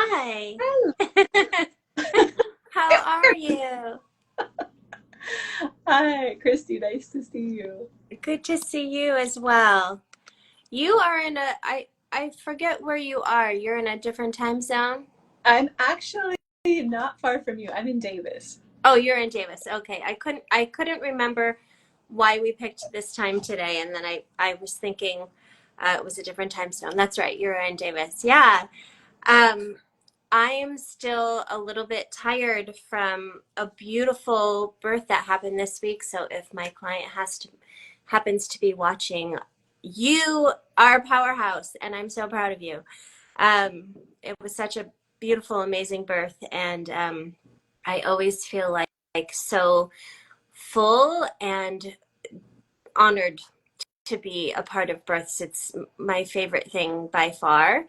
Hi. Hello. How are you? Hi, Kristy. Nice to see you. Good to see you as well. You are in I forget where you are. You're in a different time zone? I'm actually not far from you. I'm in Davis. Oh, you're in Davis. Okay. I couldn't remember why we picked this time today, and then I was thinking it was a different time zone. That's right. You're in Davis. Yeah. Um, I am still a little bit tired from a beautiful birth that happened this week. So if my client happens to be watching, you are a powerhouse, and I'm so proud of you. It was such a beautiful, amazing birth, and I always feel like so full and honored to be a part of births. It's my favorite thing by far.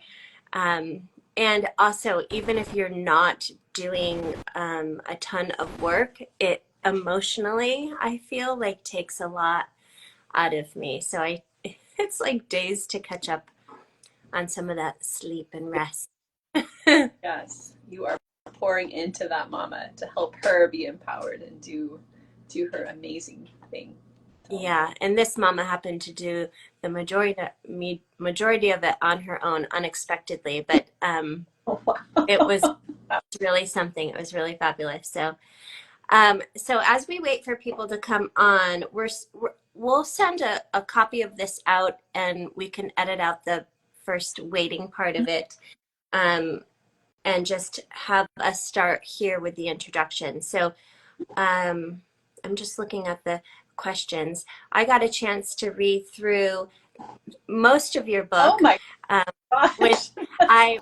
And also, even if you're not doing a ton of work, it emotionally, I feel like takes a lot out of me. So it's like days to catch up on some of that sleep and rest. Yes, you are pouring into that mama to help her be empowered and do her amazing thing. So, Yeah, and this mama happened to do the majority of it on her own, unexpectedly, but oh, it was wow. really something. It was really fabulous. So as we wait for people to come on, we'll send a copy of this out, and we can edit out the first waiting part of it, um, and just have us start here with the introduction. So I'm just looking at the questions. I got a chance to read through most of your Oh book, my um, which gosh. I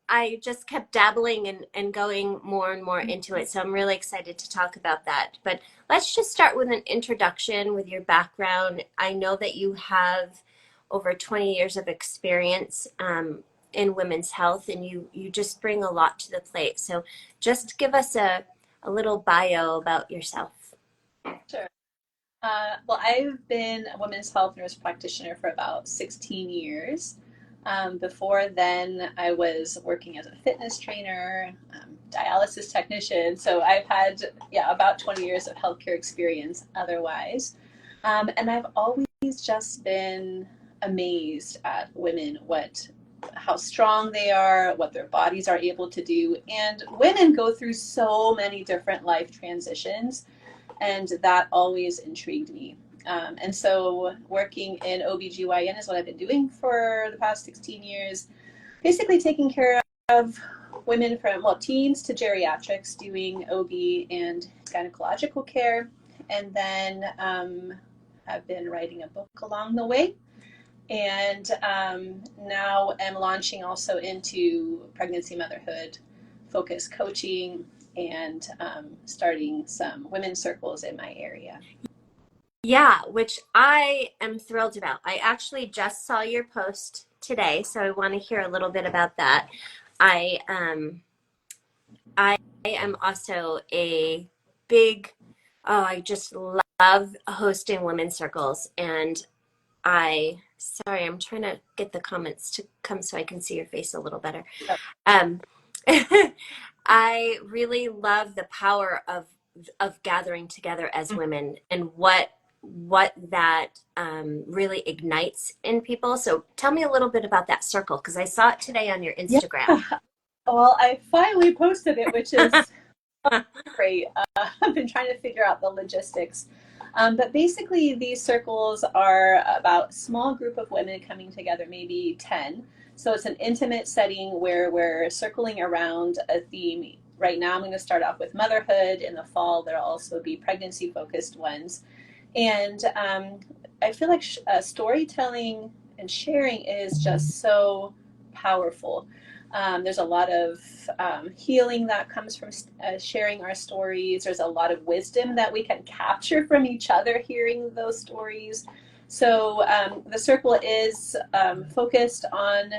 I just kept dabbling and going more and more into it. So I'm really excited to talk about that. But let's just start with an introduction with your background. I know that you have over 20 years of experience in women's health, and you just bring a lot to the plate. So just give us a little bio about yourself. Sure. Well, I've been a women's health nurse practitioner for about 16 years. Before then, I was working as a fitness trainer, dialysis technician. So I've had, yeah, about 20 years of healthcare experience otherwise. And I've always just been amazed at women, how strong they are, what their bodies are able to do. And women go through so many different life transitions, and that always intrigued me. And so working in OBGYN is what I've been doing for the past 16 years, basically taking care of women from, well, teens to geriatrics, doing OB and gynecological care. And then I've been writing a book along the way. And now I'm launching also into pregnancy, motherhood, focus coaching, and starting some women's circles in my area. Yeah, which I am thrilled about. I actually just saw your post today, so I want to hear a little bit about that. I I am also a big, oh, I just love hosting women's circles. And sorry, I'm trying to get the comments to come so I can see your face a little better. Um, I really love the power of gathering together as women, and what that really ignites in people. So tell me a little bit about that circle, because I saw it today on your Yeah. Instagram. Well, I finally posted it, which is great. I've been trying to figure out the logistics. But basically, these circles are about a small group of women coming together, maybe 10. So it's an intimate setting where we're circling around a theme. Right now, I'm going to start off with motherhood. In the fall, there'll also be pregnancy focused ones. And I feel like storytelling and sharing is just so powerful. There's a lot of healing that comes from sharing our stories. There's a lot of wisdom that we can capture from each other hearing those stories. So the circle is focused on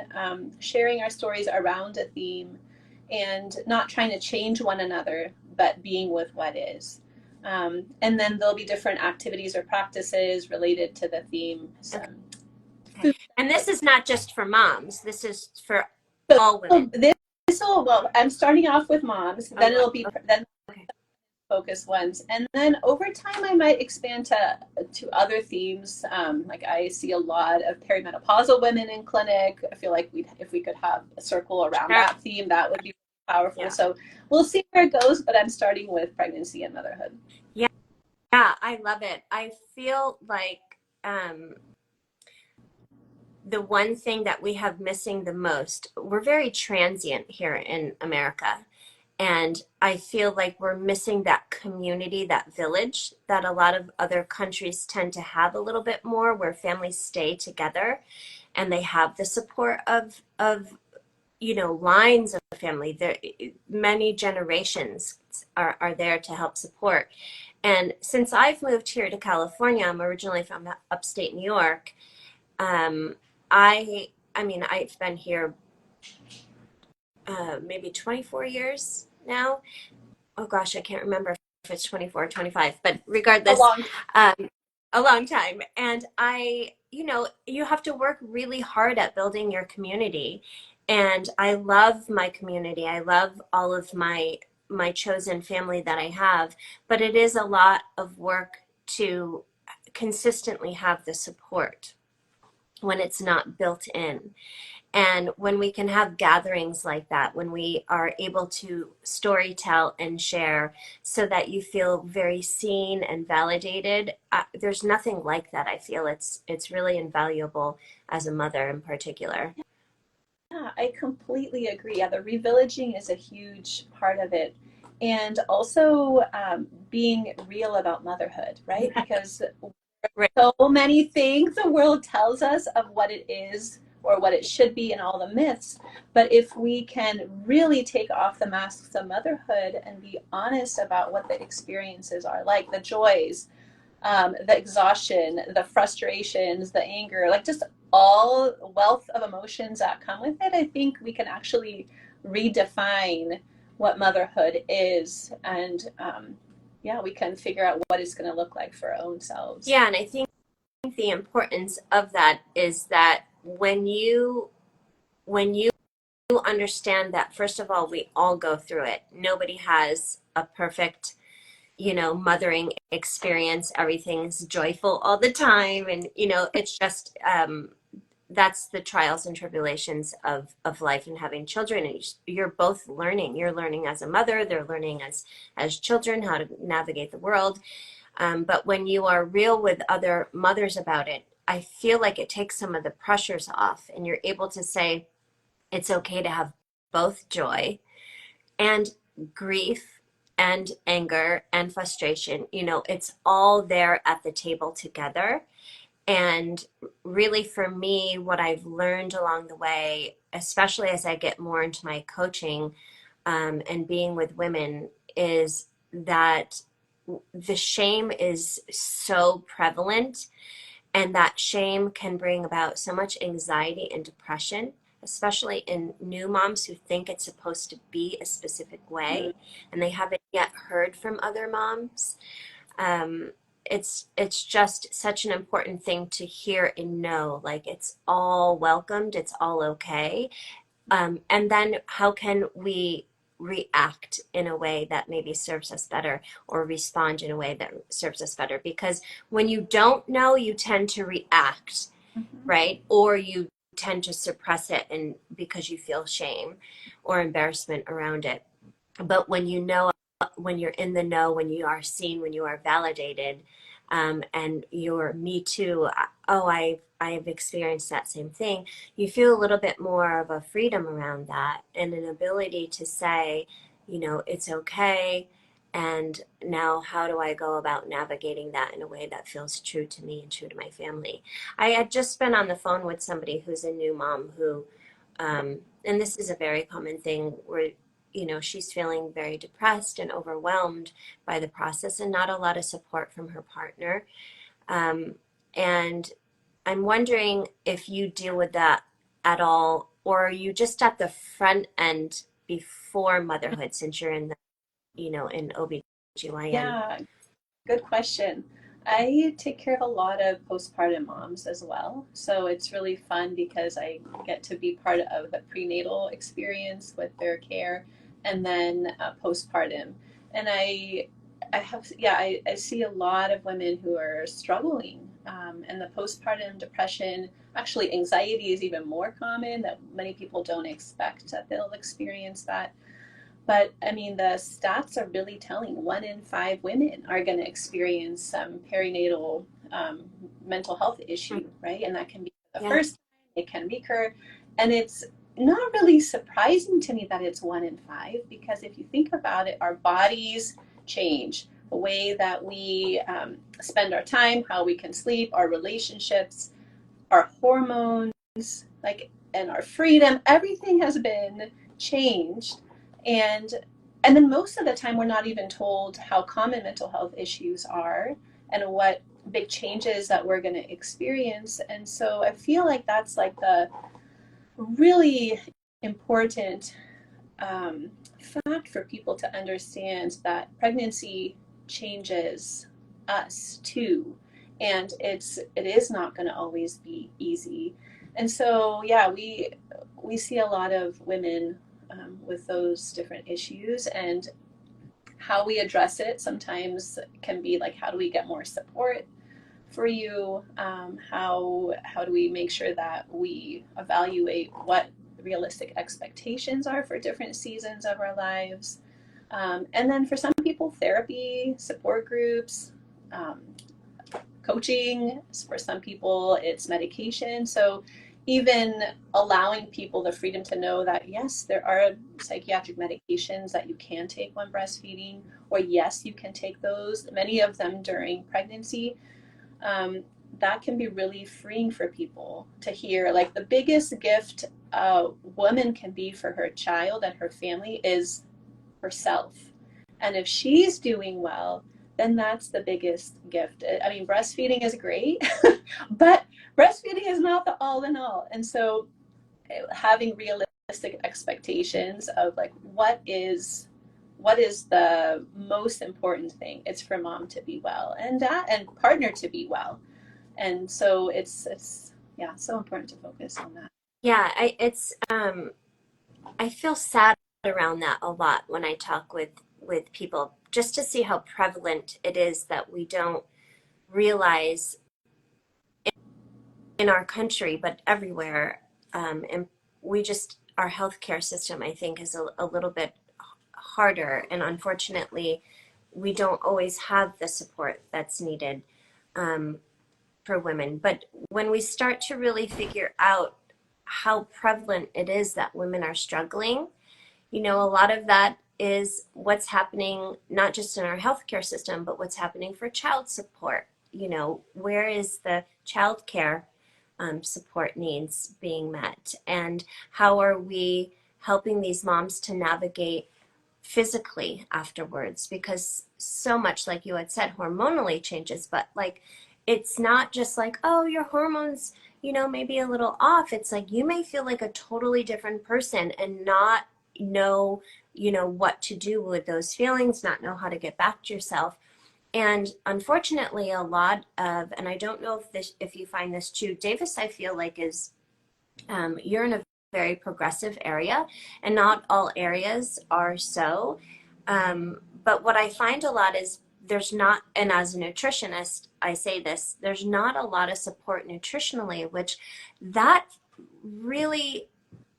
sharing our stories around a theme and not trying to change one another, but being with what is. And then there'll be different activities or practices related to the theme. Okay. Some And this is not just for moms. This is for So all women. this well, I'm starting off with moms, then it'll be, then Okay. focus ones, and then over time I might expand to other themes. Like I see a lot of perimenopausal women in clinic. I feel like if we could have a circle around Sure. that theme, that would be powerful. Yeah. So we'll see where it goes, but I'm starting with pregnancy and motherhood. Yeah. Yeah. I love it. I feel like um, the one thing that we have missing the most, we're very transient here in America. And I feel like we're missing that community, that village that a lot of other countries tend to have a little bit more, where families stay together and they have the support of lines of family. There, many generations are there to help support. And since I've moved here to California, I'm originally from upstate New York. Um, I mean, I've been here maybe 24 years now. Oh gosh, I can't remember if it's 24 or 25, but A regardless, long um, a long time. And you have to work really hard at building your community. And I love my community. I love all of my chosen family that I have, but it is a lot of work to consistently have the support when it's not built in. And when we can have gatherings like that, when we are able to story tell and share so that you feel very seen and validated, there's nothing like that. I feel it's really invaluable as a mother in particular. Yeah, I completely agree. Yeah, the revillaging is a huge part of it. And also being real about motherhood, right? Because Right. so many things the world tells us of what it is or what it should be and all the myths. But if we can really take off the masks of motherhood and be honest about what the experiences are like, the joys, the exhaustion, the frustrations, the anger, like just all wealth of emotions that come with it, I think we can actually redefine what motherhood is. And yeah, we can figure out what it's going to look like for our own selves. Yeah, and I think the importance of that is that when you understand that, first of all, we all go through it. Nobody has a perfect mothering experience. Everything's joyful all the time. And, it's just, that's the trials and tribulations of life and having children. And you're both learning. You're learning as a mother, they're learning as children how to navigate the world. But when you are real with other mothers about it, I feel like it takes some of the pressures off and you're able to say it's okay to have both joy and grief and anger and frustration. It's all there at the table together. And really, for me, what I've learned along the way, especially as I get more into my coaching and being with women, is that the shame is so prevalent, and that shame can bring about so much anxiety and depression, especially in new moms who think it's supposed to be a specific way and they haven't yet heard from other moms. Um, it's just such an important thing to hear and know, like it's all welcomed, it's all okay. And then how can we react in a way that maybe serves us better, or respond in a way that serves us better? Because when you don't know, you tend to react, Mm-hmm. right? Or you tend to suppress it, and because you feel shame or embarrassment around it. But when you know, when you're in the know, when you are seen, when you are validated, and you're me too, oh, I have experienced that same thing, you feel a little bit more of a freedom around that and an ability to say, it's okay. And now, how do I go about navigating that in a way that feels true to me and true to my family? I had just been on the phone with somebody who's a new mom who, and this is a very common thing where, she's feeling very depressed and overwhelmed by the process and not a lot of support from her partner. Um, and I'm wondering if you deal with that at all, or are you just at the front end before motherhood, since you're in the, in OBGYN? Yeah, good question. I take care of a lot of postpartum moms as well. So it's really fun because I get to be part of the prenatal experience with their care and then postpartum. And I see a lot of women who are struggling. And the postpartum depression, actually, anxiety is even more common that many people don't expect that they'll experience that. But I mean, the stats are really telling 1 in 5 women are going to experience some perinatal mental health issue, right? And that can be the Yeah. first time, it can recur. And it's not really surprising to me that it's 1 in 5, because if you think about it, our bodies change. The way that we spend our time, how we can sleep, our relationships, our hormones, like, and our freedom, everything has been changed. and and then most of the time we're not even told how common mental health issues are and what big changes that we're going to experience. And so I feel like that's like the really important um, fact for people to understand, that pregnancy changes us too, and it is not going to always be easy. And so yeah, we see a lot of women with those different issues, and how we address it sometimes can be like, how do we get more support for you? How do we make sure that we evaluate what realistic expectations are for different seasons of our lives? And then for some people, therapy, support groups, um, coaching. For some people, it's medication. So even allowing people the freedom to know that, yes, there are psychiatric medications that you can take when breastfeeding, or yes, you can take those, many of them during pregnancy. That can be really freeing for people to hear. Like, the biggest gift a woman can be for her child and her family is herself. And if she's doing well, then that's the biggest gift. I mean, breastfeeding is great, but breastfeeding is not the all in all. And so having realistic expectations of like, what is the most important thing? It's for mom to be well, and partner to be well. And so it's yeah, so important to focus on that. Yeah, I feel sad around that a lot when I talk with people, just to see how prevalent it is that we don't realize in our country, but everywhere. And we just, our healthcare system, I think, is a little bit harder. And unfortunately, we don't always have the support that's needed um, for women. But when we start to really figure out how prevalent it is that women are struggling, a lot of that is what's happening not just in our healthcare system, but what's happening for child support. Where is the child care support needs being met? And how are we helping these moms to navigate physically afterwards? Because so much, like you had said, hormonally changes, but like, it's not just like, oh, your hormones, maybe a little off. It's like you may feel like a totally different person and not know, what to do with those feelings, not know how to get back to yourself. And unfortunately, a lot of, and I don't know if you find this too, Davis, I feel like is, you're in a very progressive area, and not all areas are so. But what I find a lot is there's not, and as a nutritionist, I say this, there's not a lot of support nutritionally, which that really,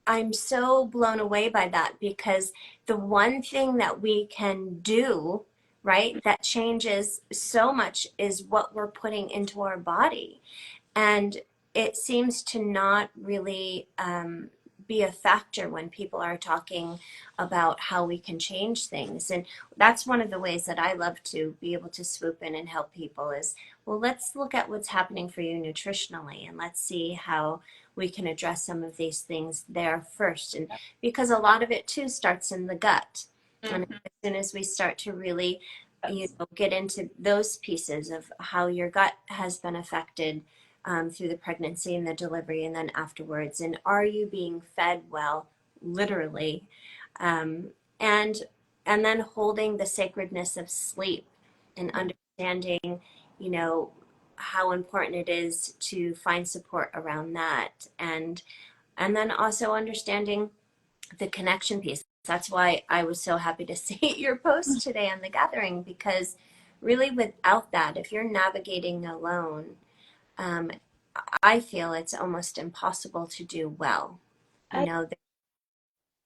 I'm so blown away by that, because the one thing that we can do, right, that changes so much is what we're putting into our body. And it seems to not really be a factor when people are talking about how we can change things. And that's one of the ways that I love to be able to swoop in and help people is, well, let's look at what's happening for you nutritionally, and let's see how we can address some of these things there first. And because a lot of it too starts in the gut. And Mm-hmm. as soon as we start to really, Yes. get into those pieces of how your gut has been affected through the pregnancy and the delivery and then afterwards, and are you being fed well, literally, um, and and then holding the sacredness of sleep and understanding, you know, how important it is to find support around that. And then also understanding the connection piece. That's why I was so happy to see your post today on the gathering, because really without that, if you're navigating alone, um, I feel it's almost impossible to do well. You I, know,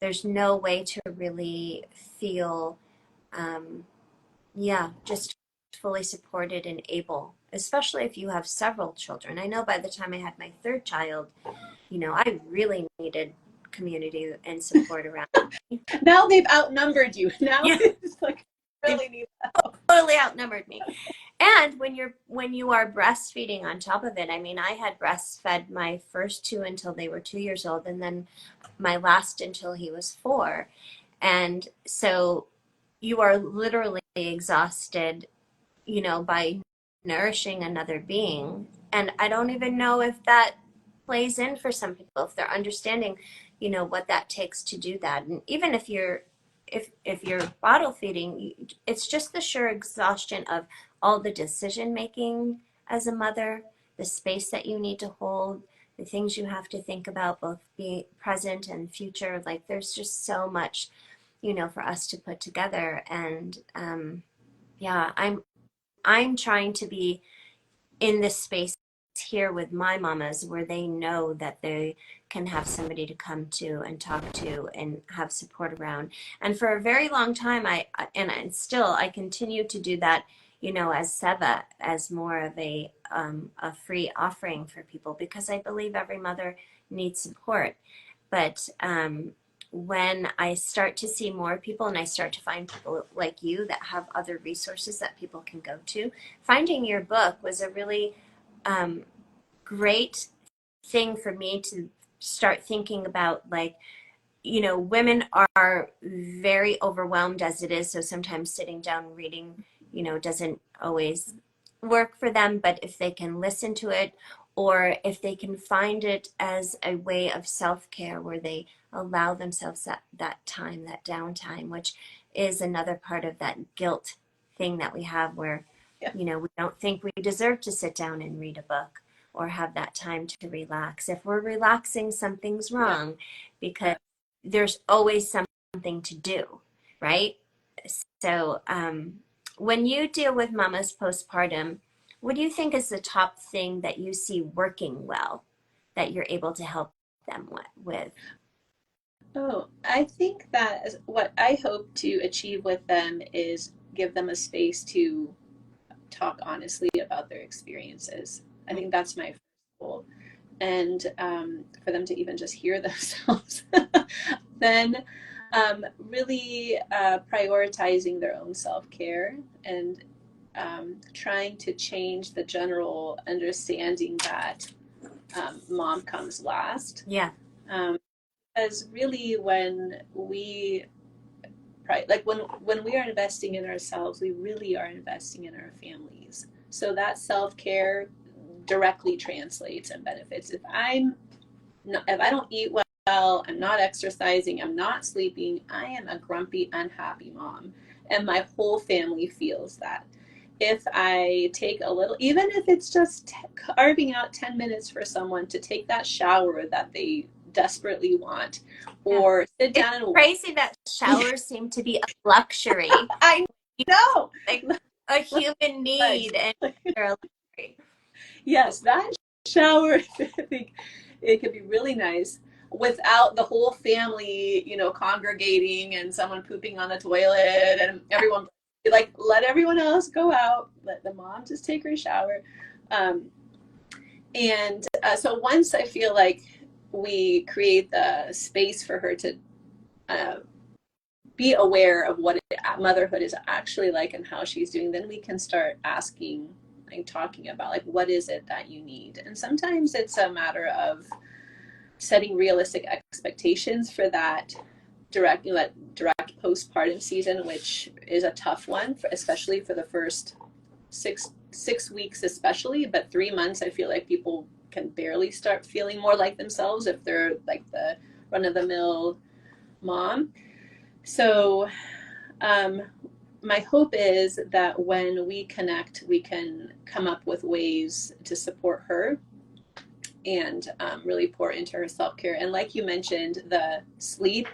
there's no way to really feel, um, yeah, just fully supported and able, especially if you have several children. I know by the time I had my third child, you know, I really needed community and support around me. now they've outnumbered you. Now Yeah, it's like they really need help. totally outnumbered me. And when you are breastfeeding on top of it, I mean, I had breastfed my first two until they were 2 years old, and then my last until he was four. And so you are literally exhausted, you know, by nourishing another being. And I don't even know if that plays in for some people, if they're understanding, you know, what that takes to do that. And even if you're bottle feeding, it's just the sheer exhaustion of all the decision making as a mother, the space that you need to hold, the things you have to think about, both being present and future. Like there's just so much, you know, for us to put together. And yeah, I'm trying to be in this space here with my mamas where they know that they can have somebody to come to and talk to and have support around. And for a very long time, and still I continue to do that, you know, as Seva, as more of a free offering for people, because I believe every mother needs support. But when I start to see more people and I start to find people like you that have other resources that people can go to, finding your book was a really um, great thing for me to start thinking about. Like, you know, women are very overwhelmed as it is, so sometimes sitting down reading, you know, doesn't always work for them. But if they can listen to it, or if they can find it as a way of self-care where they allow themselves that time, that downtime, which is another part of that guilt thing that we have, where, Yeah. you know, we don't think we deserve to sit down and read a book or have that time to relax. If we're relaxing, something's Yeah. wrong, because there's always something to do, right? So, when you deal with mamas postpartum, what do you think is the top thing that you see working well that you're able to help them with? Oh, I think that what I hope to achieve with them is give them a space to talk honestly about their experiences. I think that's my first goal. And for them to even just hear themselves. Then really prioritizing their own self care and trying to change the general understanding that mom comes last. Yeah. Um, because really, when we like when we are investing in ourselves, we really are investing in our families. So that self care directly translates and benefits. If I don't eat well, I'm not exercising, I'm not sleeping, I am a grumpy, unhappy mom, and my whole family feels that. If I take a little, even if it's just carving out 10 minutes for someone to take that shower that they desperately want, Yeah. or sit It's down and crazy that showers seem to be a luxury, I know. like a human need, and they're a luxury. Yes, that shower, I think it could be really nice without the whole family, congregating and someone pooping on the toilet and everyone like let everyone else go out, let the mom just take her shower. Um, and so once I feel like we create the space for her to uh, be aware of what motherhood is actually like and how she's doing, then we can start asking and talking about like what is it that you need. And sometimes it's a matter of setting realistic expectations for that direct postpartum season, which is a tough one, especially for the first six weeks especially, but 3 months I feel like people can barely start feeling more like themselves if they're like the run-of-the-mill mom. So my hope is that when we connect, we can come up with ways to support her and really pour into her self-care. And like you mentioned, the sleep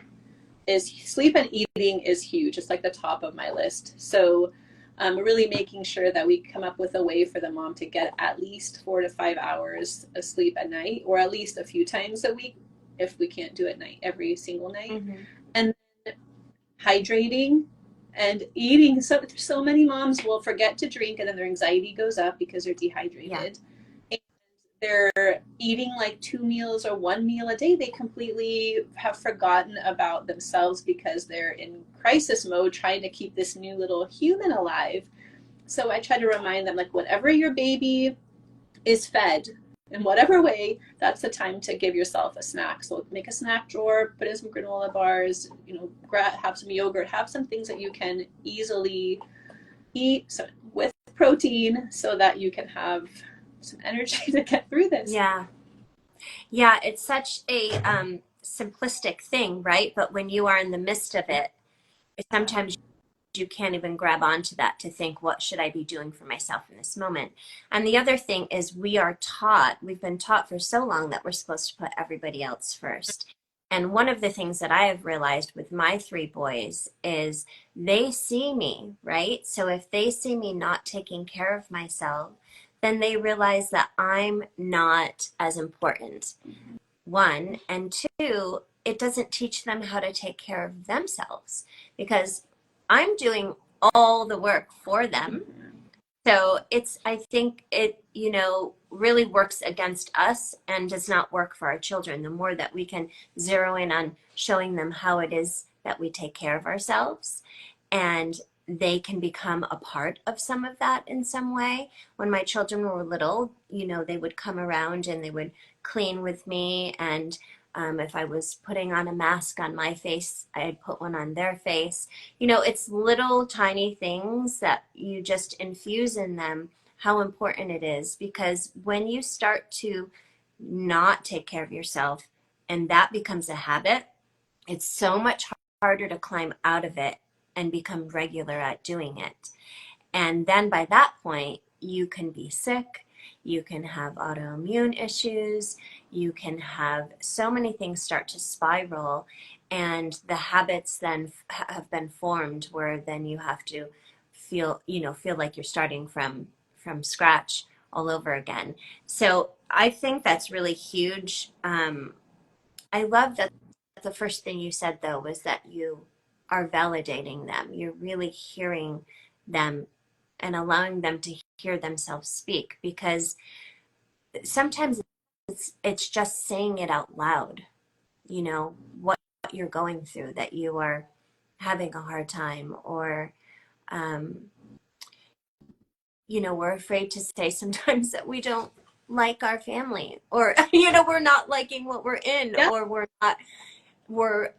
and eating is huge. It's like the top of my list. So really making sure that we come up with a way for the mom to get at least 4 to 5 hours of sleep at night, or at least a few times a week if we can't do it every single night. Mm-hmm. And hydrating and eating. So many moms will forget to drink, and then their anxiety goes up because they're dehydrated. Yeah. And they're eating like 2 meals or 1 meal a day. They completely have forgotten about themselves because they're in crisis mode trying to keep this new little human alive. So I try to remind them, like, whatever your baby is fed in whatever way, that's the time to give yourself a snack. So make a snack drawer, put in some granola bars, have some yogurt, have some things that you can easily eat with protein so that you can have some energy to get through this. Yeah. It's such a simplistic thing, right? But when you are in the midst of it, sometimes you can't even grab onto that to think, what should I be doing for myself in this moment? And the other thing is we've been taught for so long that we're supposed to put everybody else first. And one of the things that I have realized with my 3 boys is they see me, right? So if they see me not taking care of myself, then they realize that I'm not as important. 1, and 2, it doesn't teach them how to take care of themselves because I'm doing all the work for them. So I think it, really works against us and does not work for our children. The more that we can zero in on showing them how it is that we take care of ourselves, and they can become a part of some of that in some way. When my children were little, they would come around and they would clean with me, and if I was putting on a mask on my face, I'd put one on their face. It's little tiny things that you just infuse in them how important it is, because when you start to not take care of yourself and that becomes a habit, it's so much harder to climb out of it and become regular at doing it. And then by that point, you can be sick, you can have autoimmune issues, you can have so many things start to spiral, and the habits then have been formed where then you have to feel like you're starting from scratch all over again. So I think that's really huge. I love that the first thing you said, though, was that you are validating them. You're really hearing them and allowing them to hear themselves speak, because sometimes it's just saying it out loud, what you're going through, that you are having a hard time, or we're afraid to say sometimes that we don't like our family, or we're not liking what we're in, yeah. Or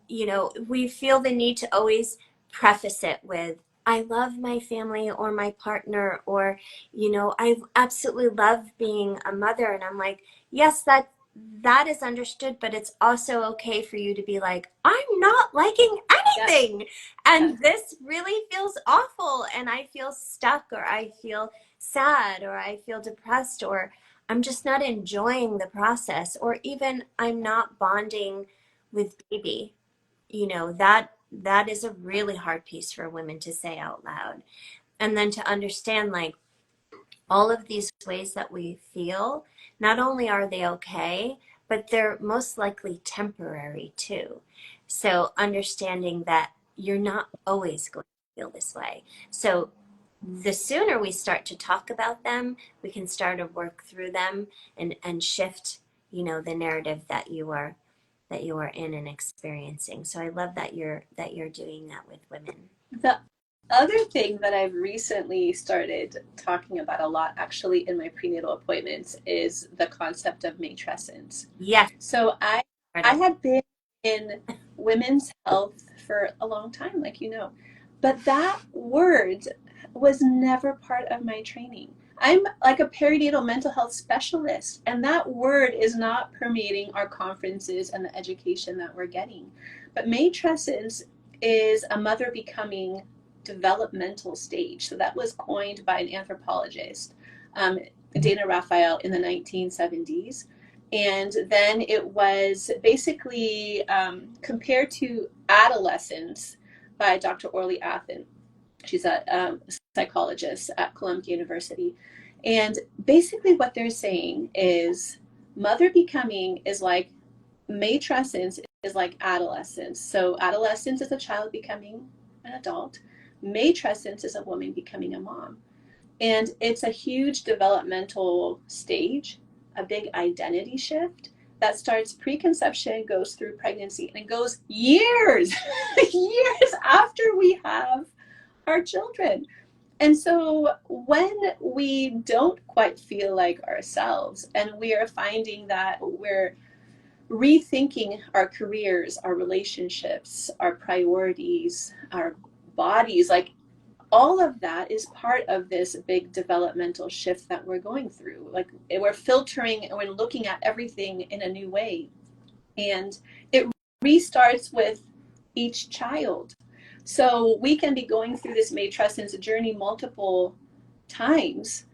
we feel the need to always preface it with, I love my family or my partner, or, I absolutely love being a mother. And I'm like, yes, that is understood, but it's also okay for you to be like, I'm not liking anything. Yes. And this really feels awful. And I feel stuck, or I feel sad, or I feel depressed, or I'm just not enjoying the process, or even I'm not bonding with baby. That is a really hard piece for women to say out loud. And then to understand, like, all of these ways that we feel, not only are they okay, but they're most likely temporary too. So understanding that you're not always going to feel this way. So the sooner we start to talk about them, we can start to work through them and shift, the narrative that you are in and experiencing. So I love that you're doing that with women. The other thing that I've recently started talking about a lot, actually, in my prenatal appointments is the concept of matrescence. Yes. So I had been in women's health for a long time, like but that word was never part of my training. I'm like a perinatal mental health specialist, and that word is not permeating our conferences and the education that we're getting. But matrescence is a mother becoming developmental stage. So that was coined by an anthropologist, Dana Raphael, in the 1970s. And then it was basically compared to adolescence by Dr. Orly Athen. She's a psychologist at Columbia University. And basically, what they're saying is mother becoming is like matrescence is like adolescence. So, adolescence is a child becoming an adult, matrescence is a woman becoming a mom. And it's a huge developmental stage, a big identity shift that starts preconception, goes through pregnancy, and it goes years, years after we have our children. And so when we don't quite feel like ourselves and we are finding that we're rethinking our careers, our relationships, our priorities, our bodies, like all of that is part of this big developmental shift that we're going through. Like we're filtering and we're looking at everything in a new way. And it restarts with each child. So we can be going through this matrescence journey multiple times.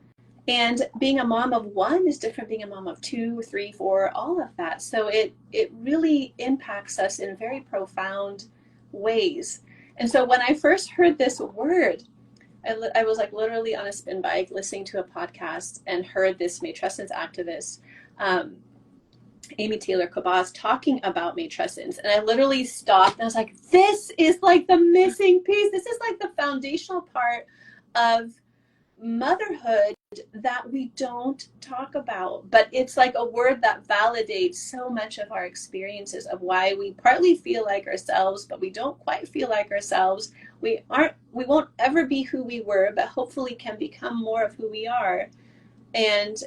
And being a mom of one is different being a mom of two, three, four, all of that. So it really impacts us in very profound ways. And so when I first heard this word, I was like literally on a spin bike listening to a podcast and heard this matrescence activist, Amy Taylor Kabas, talking about matrescence. And I literally stopped and I was like, this is like the missing piece. This is like the foundational part of motherhood that we don't talk about, but it's like a word that validates so much of our experiences of why we partly feel like ourselves, but we don't quite feel like ourselves. We won't ever be who we were, but hopefully can become more of who we are. And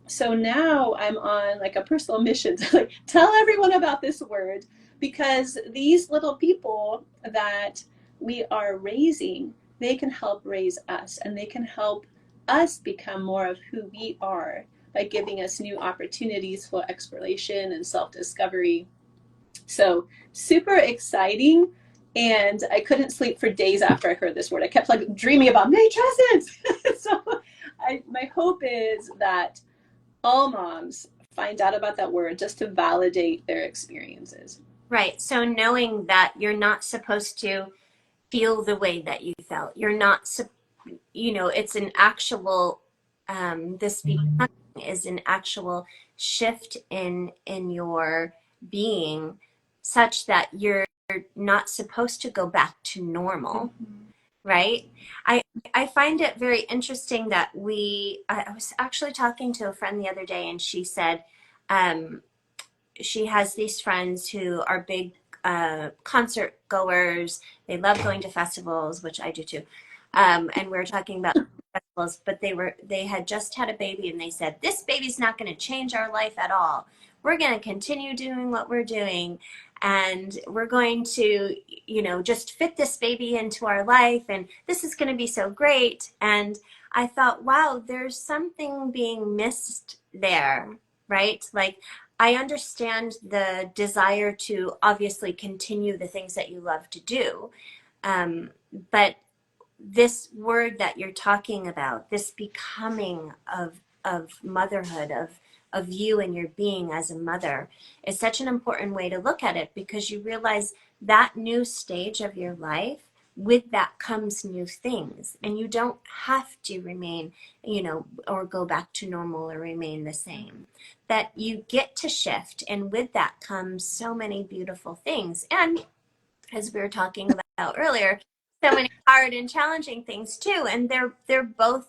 so now I'm on like a personal mission to like tell everyone about this word, because these little people that we are raising, they can help raise us, and they can help us become more of who we are by giving us new opportunities for exploration and self-discovery. So super exciting. And I couldn't sleep for days after I heard this word. I kept like dreaming about matrescence. So my hope is that all moms find out about that word just to validate their experiences. Right. So knowing that you're not supposed to feel the way that you felt, you're not, it's an actual, this becoming is an actual shift in your being, such that you're not supposed to go back to normal. Mm-hmm. Right? I find it very interesting that I was actually talking to a friend the other day, and she said she has these friends who are big concert goers. They love going to festivals, which I do too. And we were talking about festivals, but they had just had a baby, and they said, this baby's not going to change our life at all. We're going to continue doing what we're doing, and we're going to, just fit this baby into our life, and this is going to be so great. And I thought, wow, there's something being missed there, right? Like, I understand the desire to obviously continue the things that you love to do, but this word that you're talking about, this becoming of motherhood, of you and your being as a mother, is such an important way to look at it, because you realize that new stage of your life, with that comes new things, and you don't have to remain, or go back to normal or remain the same. That you get to shift, and with that comes so many beautiful things. And as we were talking about earlier, so many hard and challenging things too. And they're both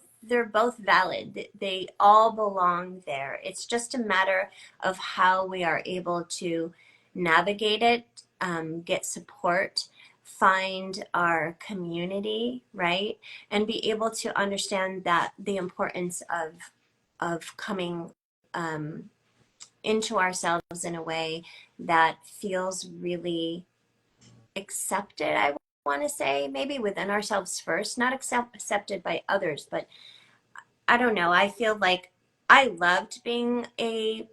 valid. They all belong there. It's just a matter of how we are able to navigate it, get support, find our community, right? And be able to understand that the importance of coming into ourselves in a way that feels really accepted. I want to say maybe within ourselves first, not accepted by others, but I don't know. I feel like I loved being a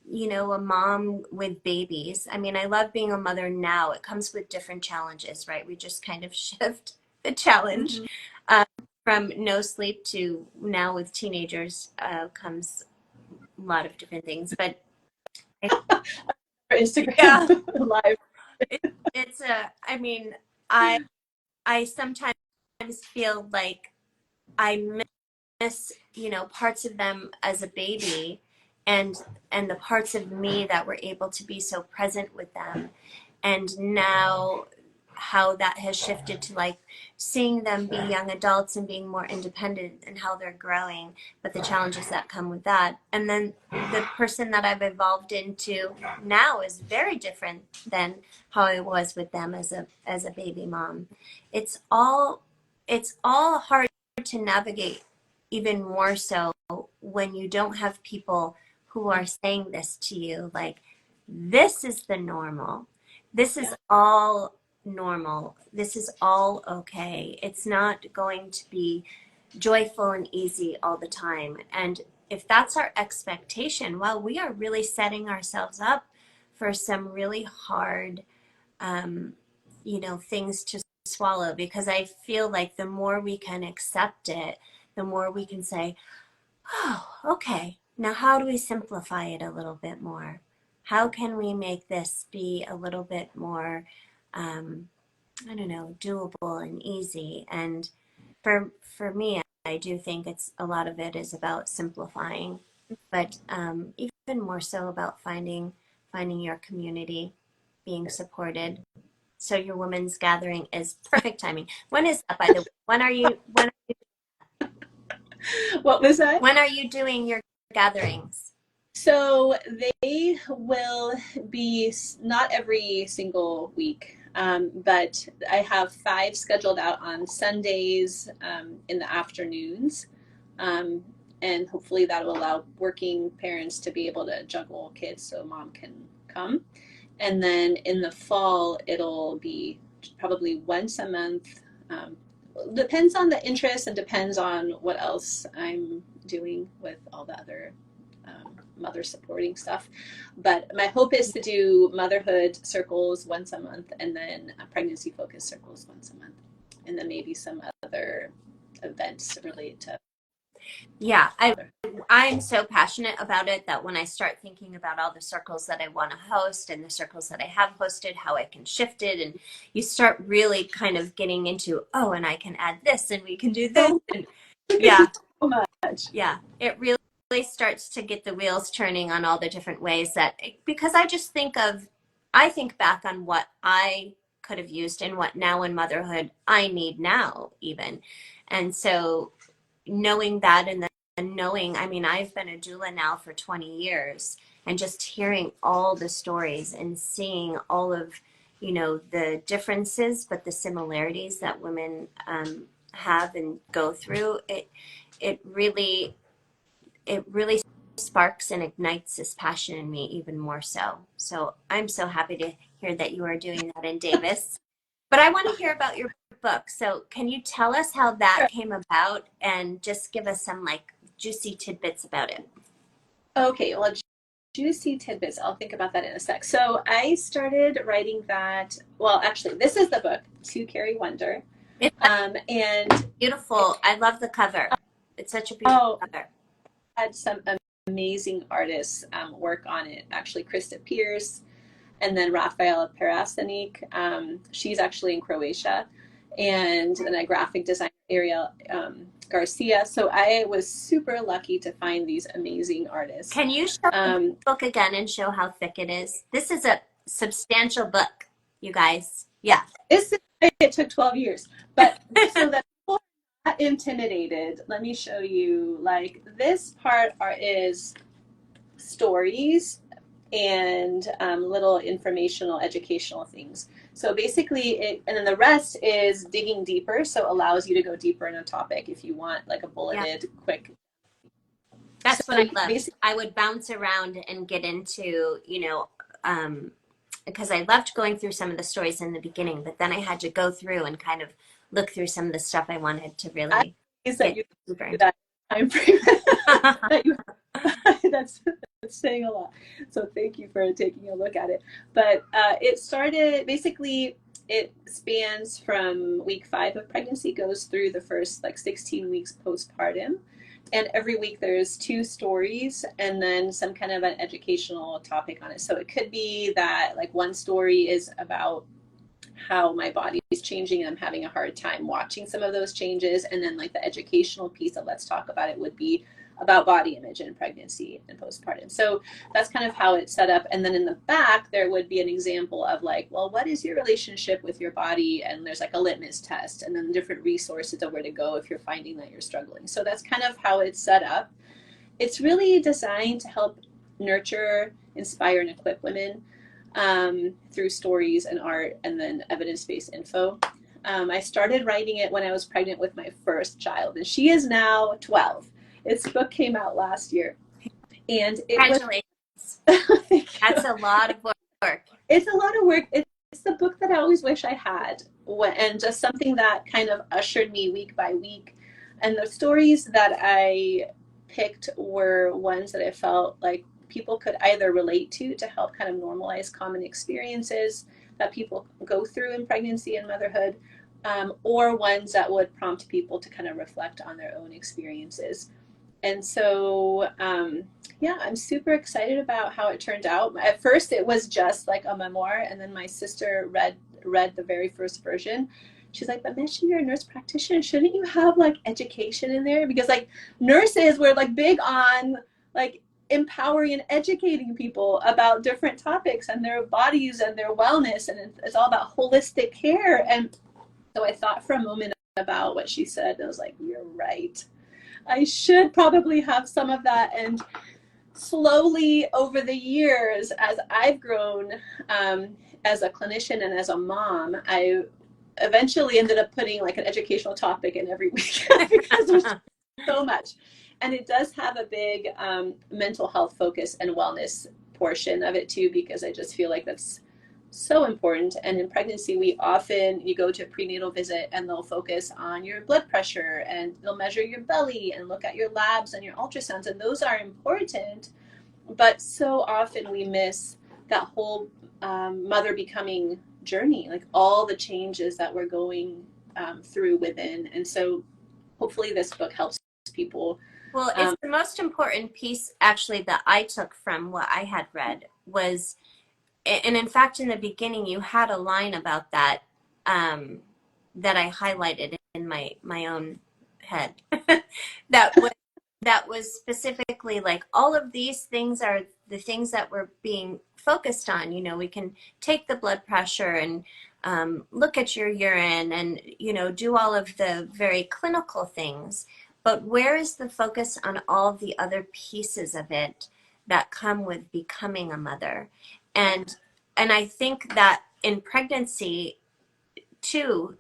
mom with babies. I mean, I love being a mother now. It comes with different challenges, right? We just kind of shift a challenge. Mhm. Um, from no sleep to now with teenagers comes a lot of different things. But For Instagram yeah, live. it, it's a. I mean, I sometimes feel like I miss, parts of them as a baby, and the parts of me that were able to be so present with them, and now how that has shifted to like seeing them be young adults and being more independent and how they're growing, but the challenges that come with that. And then the person that I've evolved into now is very different than how I was with them as a baby mom. It's all it's all hard to navigate, even more so when you don't have people who are saying this to you, like, this is the normal, this is Yeah. all normal, this is all okay, it's not going to be joyful and easy all the time. And if that's our expectation, well, we are really setting ourselves up for some really hard um, things to swallow, because I feel like the more we can accept it, the more we can say, oh, okay, now how do we simplify it a little bit more? How can we make this be a little bit more, um, I don't know, doable and easy? And for me, I do think it's a lot of it is about simplifying, but even more so about finding your community, being supported. So your women's gathering is perfect timing. When is that, by the way? What was that? When are you doing your gatherings? So they will be not every single week, but I have 5 scheduled out on Sundays in the afternoons. Um, and hopefully that will allow working parents to be able to juggle kids so mom can come. And then in the fall, it'll be probably once a month. Depends on the interest and depends on what else I'm doing with all the other mother supporting stuff. But my hope is to do motherhood circles once a month and then pregnancy focused circles once a month. And then maybe some other events related to Yeah, mother. I'm so passionate about it that when I start thinking about all the circles that I want to host and the circles that I have hosted, how I can shift it, and you start really kind of getting into, oh, and I can add this and we can do this. So And we can do yeah, so much. yeah, it really starts to get the wheels turning on all the different ways that, because I think back on what I could have used and what now in motherhood I need now, even. And so knowing that, and then knowing, I mean, I've been a doula now for 20 years, and just hearing all the stories and seeing all of, the differences, but the similarities that women have and go through, it really it really sparks and ignites this passion in me even more so. So I'm so happy to hear that you are doing that in Davis. But I want to hear about your book. So can you tell us how that Sure. came about and just give us some like juicy tidbits about it? Okay, well, juicy tidbits. I'll think about that in a sec. So I started writing that. Well, actually, this is the book, To Carry Wonder. It's And beautiful. I love the cover. It's such a beautiful oh, cover. had some amazing artists work on it. Actually, Krista Pierce and then Rafaela Parasanik. She's actually in Croatia. And then a graphic designer, Ariel Garcia. So I was super lucky to find these amazing artists. Can you show the Um, book again and show how thick it is? This is a substantial book, you guys. Yeah. it took 12 years. But so that people are not intimidated, let me show you. Like this part is stories and little informational, educational things. So basically, and then the rest is digging deeper. So allows you to go deeper in a topic if you want, like a Yeah. bulleted, quick. That's what So I loved. basically, I would bounce around and get into, because I loved going through some of the stories in the beginning, but then I had to go through and kind of look through some of the stuff I wanted to I really is that get you deeper do into. that time frame that you that's saying a lot. So thank you for taking a look at it. But it started basically. it spans from week 5 of pregnancy, goes through the first like 16 weeks postpartum. And every week there's 2 stories and then some kind of an educational topic on it. So it could be that like one story is about how my body is changing and I'm having a hard time watching some of those changes. And then like the educational piece of let's talk about it would be about body image in pregnancy and postpartum. So that's kind of how it's set up. And then in the back, there would be an example of like, well, what is your relationship with your body? And there's like a litmus test and then different resources of where to go if you're finding that you're struggling. So that's kind of how it's set up. It's really designed to help nurture, inspire, and equip women through stories and art and then evidence-based info. I started writing it when I was pregnant with my first child, and she is now 12. Its book came out last year, and Congratulations. That's a lot of work. It's a lot of work. It's the book that I always wish I had, and just something that kind of ushered me week by week. And the stories that I picked were ones that I felt like people could either relate to help kind of normalize common experiences that people go through in pregnancy and motherhood, or ones that would prompt people to kind of reflect on their own experiences. And so, yeah, I'm super excited about how it turned out. At first, it was just like a memoir, and then my sister read the very first version. She's like, but Meshi, you're a nurse practitioner. Shouldn't you have like education in there? Because like nurses were like big on like empowering and educating people about different topics and their bodies and their wellness, and it's all about holistic care. And so I thought for a moment about what she said, and I was like, you're right. I should probably have some of that. And slowly over the years, as I've grown as a clinician and as a mom, I eventually ended up putting like an educational topic in every week because there's so much. And it does have a big mental health focus and wellness portion of it too, because I just feel like that's so important. And in pregnancy, you go to a prenatal visit and they'll focus on your blood pressure and they'll measure your belly and look at your labs and your ultrasounds. And those are important, but so often we miss that whole mother becoming journey, like all the changes that we're going through within. And so hopefully this book helps people. Well, it's the most important piece actually that I took from what I had read was, and in fact, in the beginning, you had a line about that that I highlighted in my own head. that was specifically like all of these things are the things that we're being focused on. You know, we can take the blood pressure and look at your urine and, you know, do all of the very clinical things. But where is the focus on all the other pieces of it that come with becoming a mother? And I think that in pregnancy, too,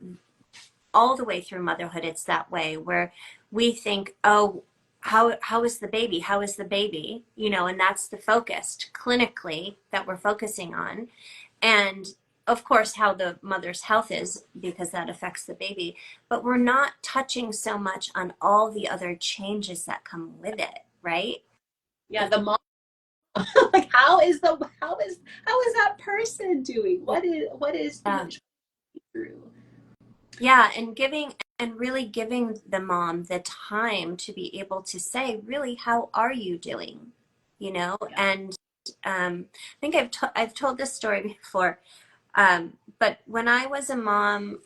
all the way through motherhood, it's that way where we think, oh, how is the baby? How is the baby? You know, and that's the focus clinically that we're focusing on. And of course, how the mother's health is, because that affects the baby. But we're not touching so much on all the other changes that come with it, right? Yeah, the mom. Like how is that person doing? What is through? Yeah, and really giving the mom the time to be able to say, really, how are you doing? You know, yeah. And I think I've told this story before, but when I was a mom,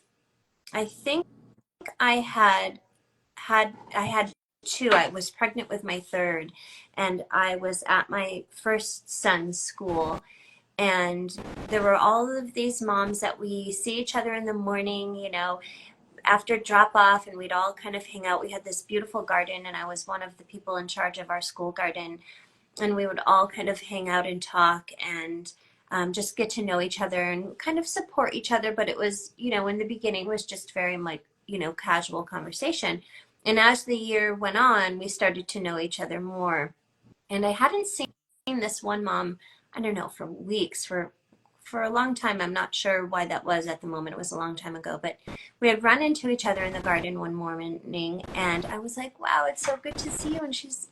I think I had 2. I was pregnant with my third, and I was at my first son's school. And there were all of these moms that we see each other in the morning, you know, after drop off, and we'd all kind of hang out. We had this beautiful garden, and I was one of the people in charge of our school garden. And we would all kind of hang out and talk and just get to know each other and kind of support each other. But it was, you know, in the beginning, it was just very much, you know, casual conversation. And as the year went on, we started to know each other more. And I hadn't seen this one mom, I don't know, for weeks, for a long time. I'm not sure why that was at the moment. It was a long time ago, but we had run into each other in the garden one morning, and I was like, wow, it's so good to see you.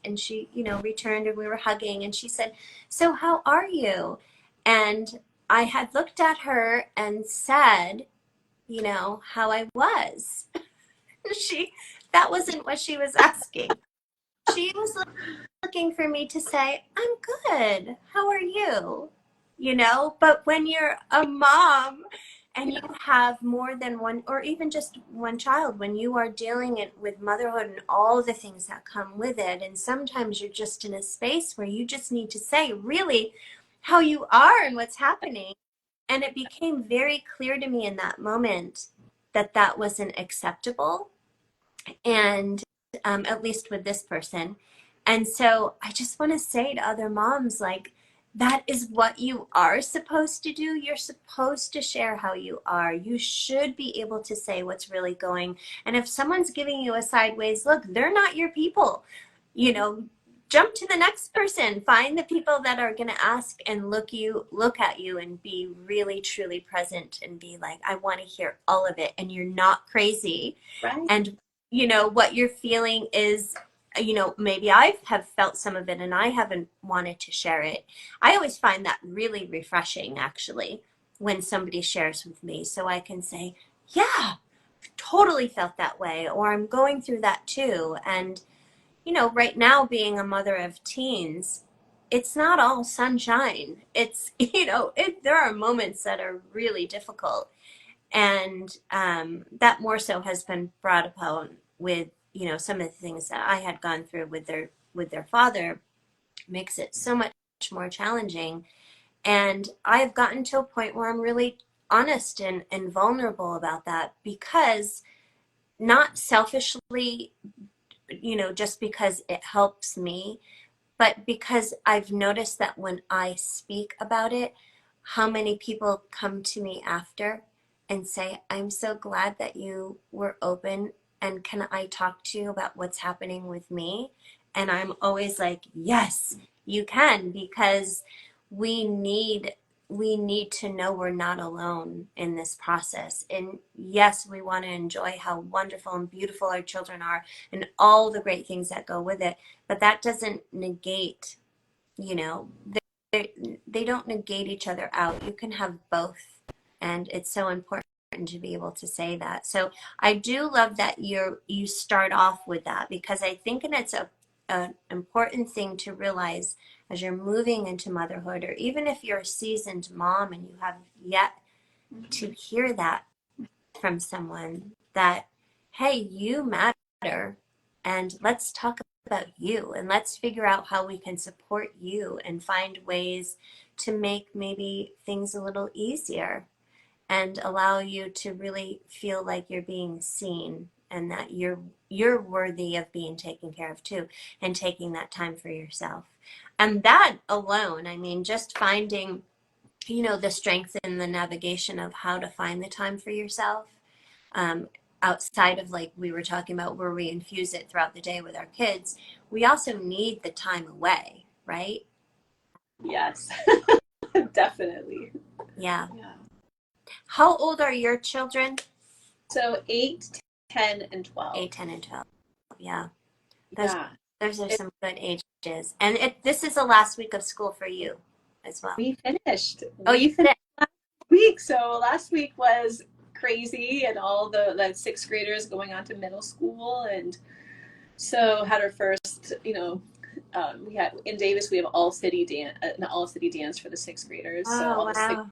And she, you know, returned, and we were hugging, and she said, so how are you? And I had looked at her and said, how I was. She, that wasn't what she was asking. She was looking for me to say, I'm good. How are you? But when you're a mom and you have more than one, or even just one child, when you are dealing it with motherhood and all the things that come with it, and sometimes you're just in a space where you just need to say really how you are and what's happening. And it became very clear to me in that moment that that wasn't acceptable, and at least with this person. And so I just want to say to other moms, like, that is what you are supposed to do. You're supposed to share how you are. You should be able to say what's really going. And if someone's giving you a sideways look, they're not your people. Jump to the next person. Find the people that are going to ask and look at you and be really truly present and be like, I want to hear all of it, and you're not crazy. Right. And what you're feeling is, maybe I have felt some of it and I haven't wanted to share it. I always find that really refreshing, actually, when somebody shares with me, so I can say, yeah, totally felt that way, or I'm going through that too. And right now, being a mother of teens, it's not all sunshine. It's there are moments that are really difficult, and that more so has been brought upon with some of the things that I had gone through with their father, makes it so much more challenging. And I've gotten to a point where I'm really honest and vulnerable about that, because not selfishly, just because it helps me, but because I've noticed that when I speak about it, how many people come to me after and say, I'm so glad that you were open, and can I talk to you about what's happening with me? And I'm always like, yes, you can, because we need we need to know we're not alone in this process. And yes, we want to enjoy how wonderful and beautiful our children are and all the great things that go with it, but that doesn't negate, you know, they, they don't negate each other out. You can have both, and it's so important to be able to say that. So I do love that you start off with that, because I think it's an important thing to realize as you're moving into motherhood, or even if you're a seasoned mom and you have yet to hear that from someone, that, hey, you matter, and let's talk about you, and let's figure out how we can support you and find ways to make maybe things a little easier and allow you to really feel like you're being seen, and that you're worthy of being taken care of too, and taking that time for yourself. And that alone, I mean, just finding, the strength in the navigation of how to find the time for yourself, um, outside of, like we were talking about, where we infuse it throughout the day with our kids, we also need the time away, right? Yes, definitely. Yeah. Yeah. How old are your children? So 8, 10, and 12. 8, 10, and 12. Yeah. Those Yeah. those are It, some good ages. And this is the last week of school for you as well. we finished. Oh, you We finished did? last week. So last week was crazy, and all the sixth graders going on to middle school, and so had our first, we had in Davis, we have an all city dance for the sixth graders. So all Oh, the sixth wow.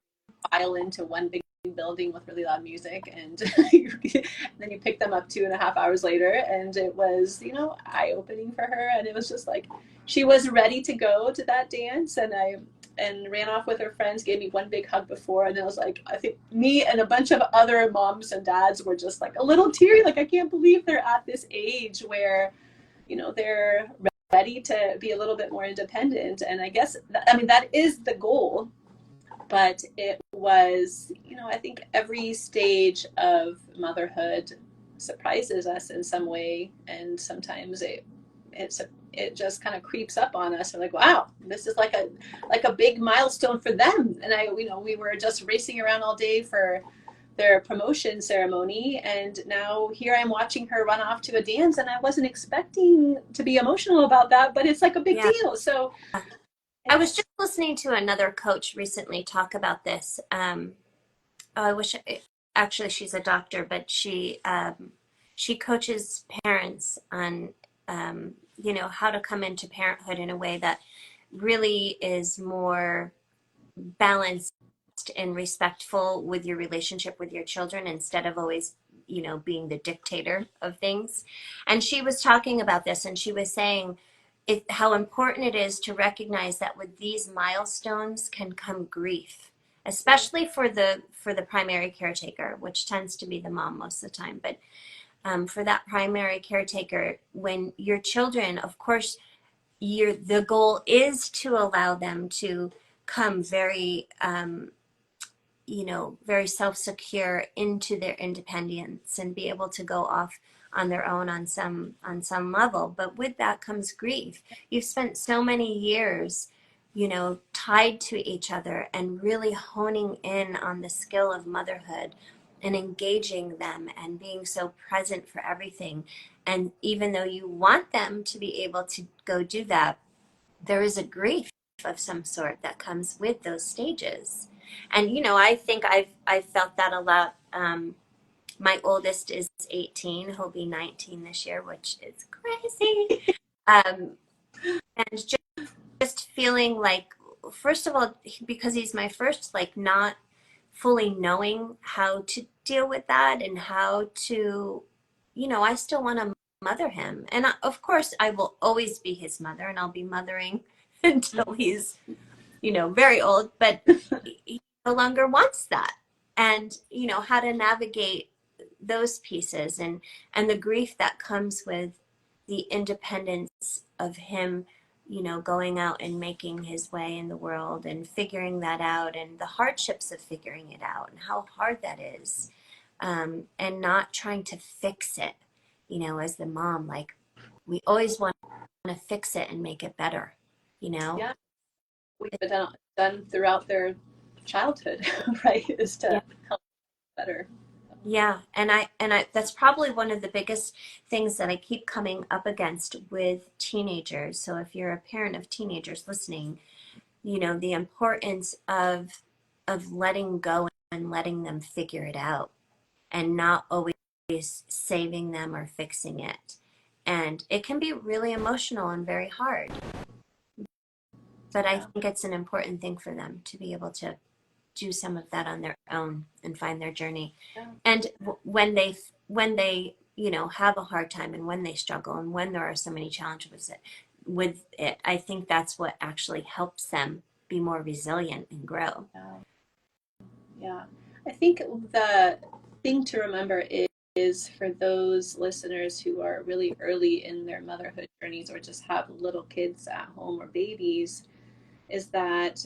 file into one big building with really loud music, and then you pick them up 2.5 hours later, and it was, eye-opening for her, and it was just like she was ready to go to that dance, and ran off with her friends, gave me one big hug before, and it was like, I think me and a bunch of other moms and dads were just like a little teary, like, I can't believe they're at this age where they're ready to be a little bit more independent. And I guess that is the goal, but it was, I think every stage of motherhood surprises us in some way, and sometimes it just kind of creeps up on us. We're like, wow, this is like a big milestone for them. And we were just racing around all day for their promotion ceremony, and now here I'm watching her run off to a dance, and I wasn't expecting to be emotional about that, but it's like a big Yeah. deal. So I was just listening to another coach recently talk about this. Oh, I wish actually she's a doctor, but she coaches parents on how to come into parenthood in a way that really is more balanced and respectful with your relationship with your children instead of always being the dictator of things. And she was talking about this, and she was saying how important it is to recognize that with these milestones can come grief, especially for the primary caretaker, which tends to be the mom most of the time. But for that primary caretaker, when your children, of course, the goal is to allow them to come very self-secure into their independence and be able to go off on their own on some level. But with that comes grief. You've spent so many years tied to each other and really honing in on the skill of motherhood and engaging them and being so present for everything. And even though you want them to be able to go do that, there is a grief of some sort that comes with those stages. And I think I've felt that a lot. My oldest is 18; he'll be 19 this year, which is crazy. Um, and just feeling like, first of all, because he's my first, like not fully knowing how to deal with that and how to, I still want to mother him. And of course, I will always be his mother, and I'll be mothering until he's very old, but he no longer wants that. And, how to navigate those pieces and the grief that comes with the independence of him, going out and making his way in the world and figuring that out and the hardships of figuring it out and how hard that is. And not trying to fix it, as the mom, like we always want to fix it and make it better, you know? Yeah, we've done throughout their childhood, right? Is Yeah. to help better. Yeah, and I that's probably one of the biggest things that I keep coming up against with teenagers. So if you're a parent of teenagers listening, the importance of letting go and letting them figure it out and not always saving them or fixing it. And it can be really emotional and very hard, but I Yeah. think it's an important thing for them to be able to do some of that on their own and find their journey. Yeah. And when they have a hard time and when they struggle and when there are so many challenges with it, I think that's what actually helps them be more resilient and grow. Yeah. Yeah. I think the thing to remember is for those listeners who are really early in their motherhood journeys or just have little kids at home or babies, is that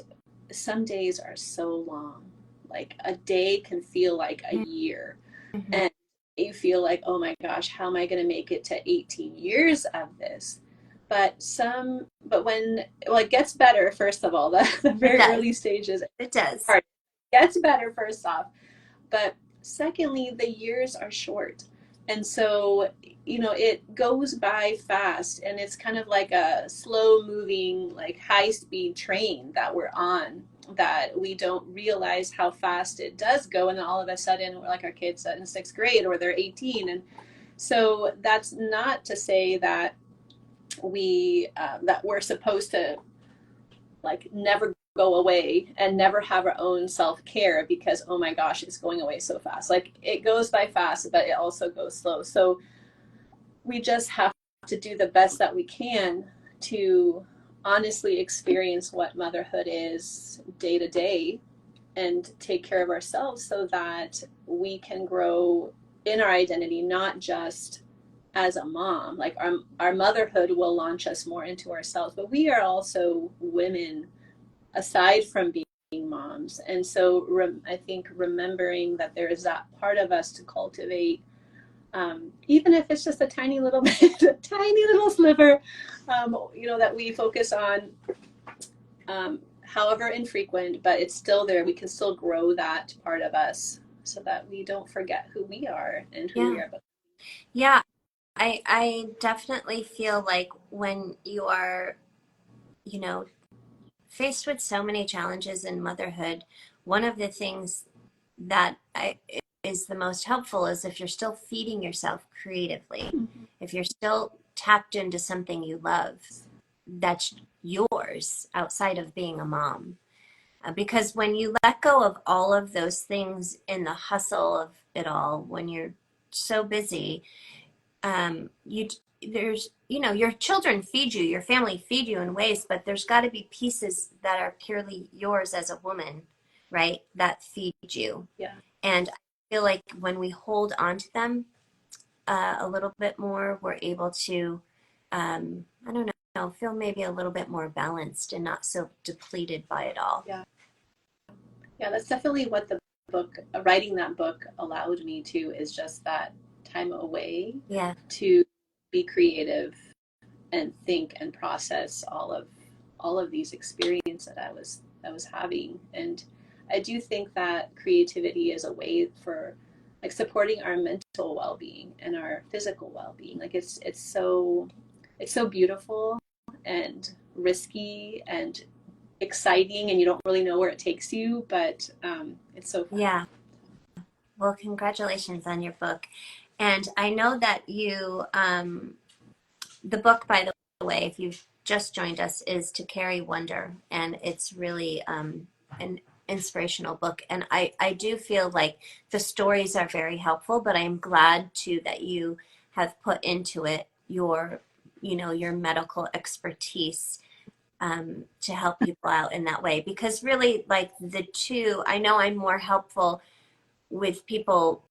some days are so long. Like a day can feel like a year. Mm-hmm. And you feel like, oh my gosh, how am I going to make it to 18 years of this? But when, well, it gets better, first of all, the It very does. early stages It does. hard. It gets better, first off. But secondly, the years are short. And so, it goes by fast, and it's kind of like a slow moving, like high speed train that we're on, that we don't realize how fast it does go. And then all of a sudden, we're like our kids in sixth grade or they're 18. And so that's not to say that we're supposed to like never go away and never have our own self-care because oh my gosh, it's going away so fast. Like it goes by fast, but it also goes slow. So we just have to do the best that we can to honestly experience what motherhood is day to day and take care of ourselves so that we can grow in our identity, not just as a mom. Like our motherhood will launch us more into ourselves, but we are also women aside from being moms. And so I think remembering that there is that part of us to cultivate, even if it's just a tiny little bit, a tiny little sliver, that we focus on, however infrequent, but it's still there. We can still grow that part of us so that we don't forget who we are and who we Yeah. are. Yeah. I definitely feel like when you are, you know, faced with so many challenges in motherhood, one of the things that is the most helpful is if you're still feeding yourself creatively, Mhm. if you're still tapped into something you love that's yours outside of being a mom. Because when you let go of all of those things in the hustle of it all, when you're so busy, you there's your children feed you, your family feed you in ways, but there's got to be pieces that are purely yours as a woman, right? That feed you. Yeah. And I feel like when we hold on to them a little bit more, we're able to, I don't know, feel maybe a little bit more balanced and not so depleted by it all. Yeah. Yeah, that's definitely what the book, writing that book allowed me to, is just that time away Yeah. to be creative and think and process all of these experiences that I was having. And I do think that creativity is a way for like supporting our mental well-being and our physical well-being. Like it's so beautiful and risky and exciting, and you don't really know where it takes you, but it's so fun. Yeah. Well, congratulations on your book. And I know that the book, by the way, if you've just joined us, is To Carry Wonder. And it's really an inspirational book. And I do feel like the stories are very helpful, but I'm glad too that you have put into it your medical expertise to help people out in that way. Because really, like the two, I know I'm more helpful with people,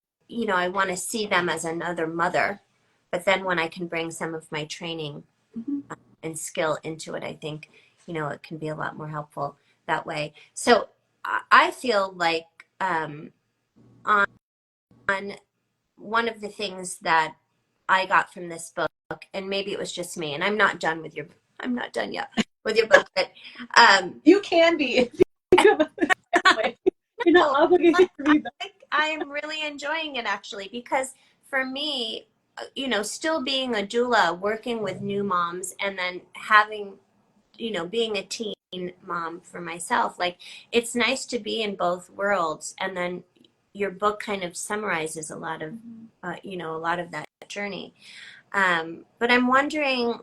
I want to see them as another mother. But then when I can bring some of my training Mm-hmm. and skill into it, I think, it can be a lot more helpful that way. So I feel like on one of the things that I got from this book, and maybe it was just me, and I'm not done yet with your book, but You can be if you have a family. You're not no, obligated to read them. I'm really enjoying it actually because for me, still being a doula, working with new moms, and then having, being a teen mom for myself, like it's nice to be in both worlds. And then your book kind of summarizes a lot of, a lot of that journey. But I'm wondering,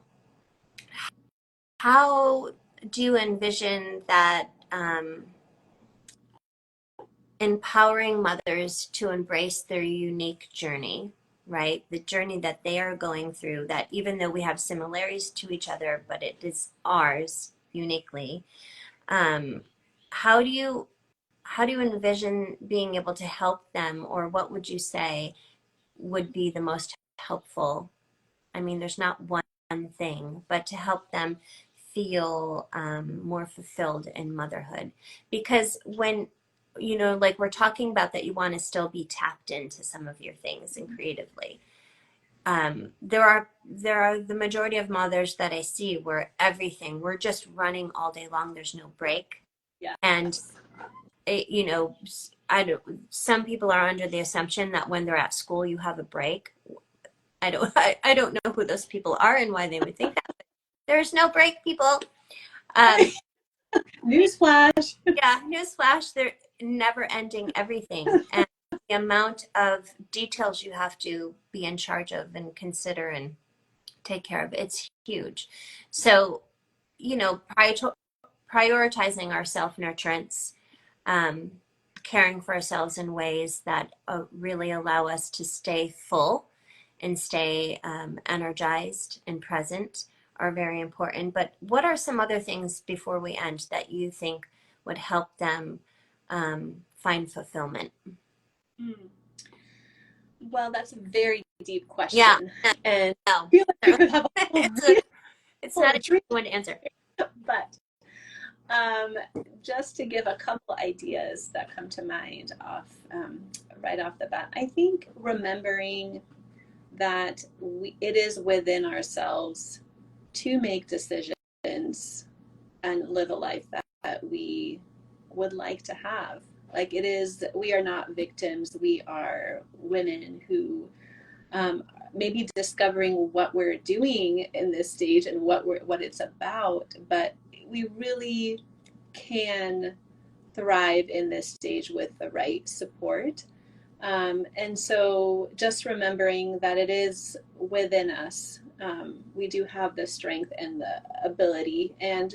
how do you envision that? Empowering mothers to embrace their unique journey, right? The journey that they are going through, that even though we have similarities to each other, but it is ours uniquely. Um, how do you envision being able to help them, or what would you say would be the most helpful? I mean, there's not one thing, but to help them feel more fulfilled in motherhood. Because when, like we're talking about that you want to still be tapped into some of your things and creatively. There are the majority of mothers that I see where we're just running all day long. There's no break. Yeah. And, I don't, some people are under the assumption that when they're at school, you have a break. I don't know who those people are and why they would think that. But there's no break, people. Um, Newsflash. yeah, newsflash, they're never ending everything. And the amount of details you have to be in charge of and consider and take care of, it's huge. So, prioritizing our self-nurturance, um, caring for ourselves in ways that really allow us to stay full and stay energized and present are very important. But what are some other things before we end that you think would help them find fulfillment? Hmm. Well, that's a very deep Yeah, question, and I no, feel like we could have a whole it's not an retreat, easy one to answer. but um, just to give a couple ideas that come to mind right off the bat, I think remembering that it is within ourselves to make decisions and live a life that we would like to have. Like it is, we are not victims. We are women who maybe discovering what we're doing in this stage and what it's about, but we really can thrive in this stage with the right support. And so just remembering that it is within us. We do have the strength and the ability. And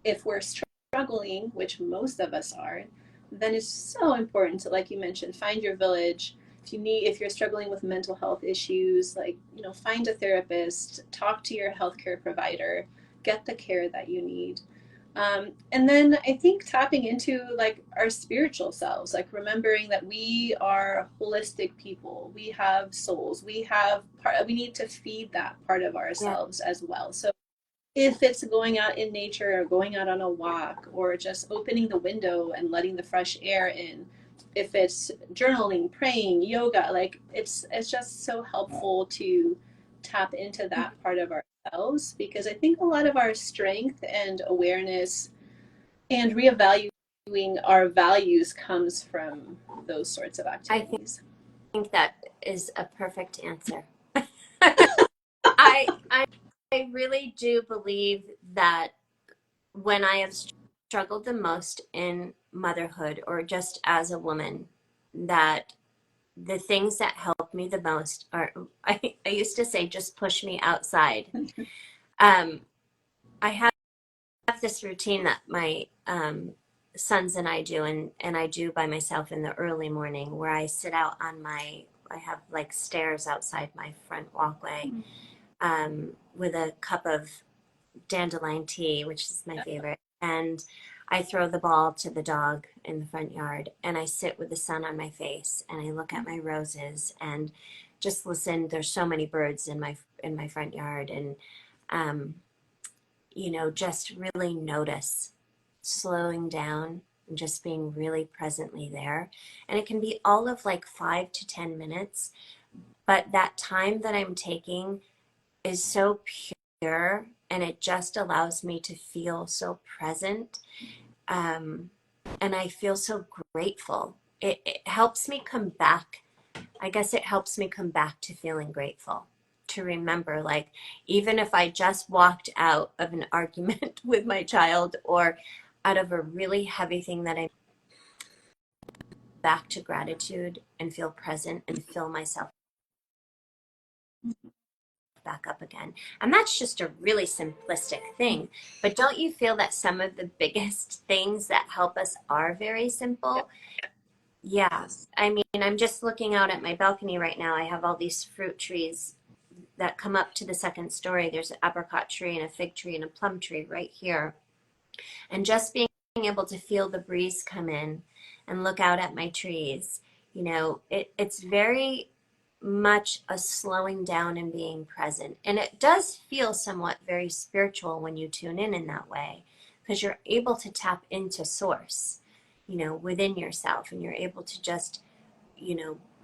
if we're struggling, which most of us are, then it's so important to, like you mentioned, find your village. If you're struggling with mental health issues, like, find a therapist, talk to your healthcare provider, get the care that you need. And then I think tapping into like our spiritual selves, like remembering that we are holistic people. We have souls. We need to feed that part of Yeah, ourselves as well. So if it's going out in nature or going out on a walk or just opening the window and letting the fresh air in, if it's journaling, praying, yoga, like it's just so helpful to tap into that part of ourselves, because I think a lot of our strength and awareness and reevaluating our values comes from those sorts of I activities. think that is a perfect answer. I really do believe that when I have struggled the most in motherhood or just as a woman, that the things that help me the most are, I used to say, just push me outside. Um, I have this routine that my sons and I do, and I do by myself in the early morning, where I sit out on I have like stairs outside my front walkway, with a cup of dandelion tea, which is my favorite. And I throw the ball to the dog in the front yard, and I sit with the sun on my face, and I look at my roses and just listen. There's so many birds in my front yard, and um, just really notice, slowing down and just being really presently there. And it can be all of like 5 to 10 minutes, but that time that I'm taking is so pure, and it just allows me to feel so present. Um, and I feel so grateful. It helps me come back. I guess it helps me come back to feeling grateful, to remember, like, even if I just walked out of an argument with my child or out of a really heavy thing, that I back to gratitude and feel present and fill myself back up again. And that's just a really simplistic thing. But don't you feel that some of the biggest things that help us are very simple? Yeah. I mean, I'm just looking out at my balcony right now. I have all these fruit trees that come up to the second story. There's an apricot tree and a fig tree and a plum tree right here. And just being able to feel the breeze come in and look out at my trees, it's very much a slowing down and being present. And it does feel somewhat very spiritual when you tune in that way, because you're able to tap into source, within yourself, and you're able to just,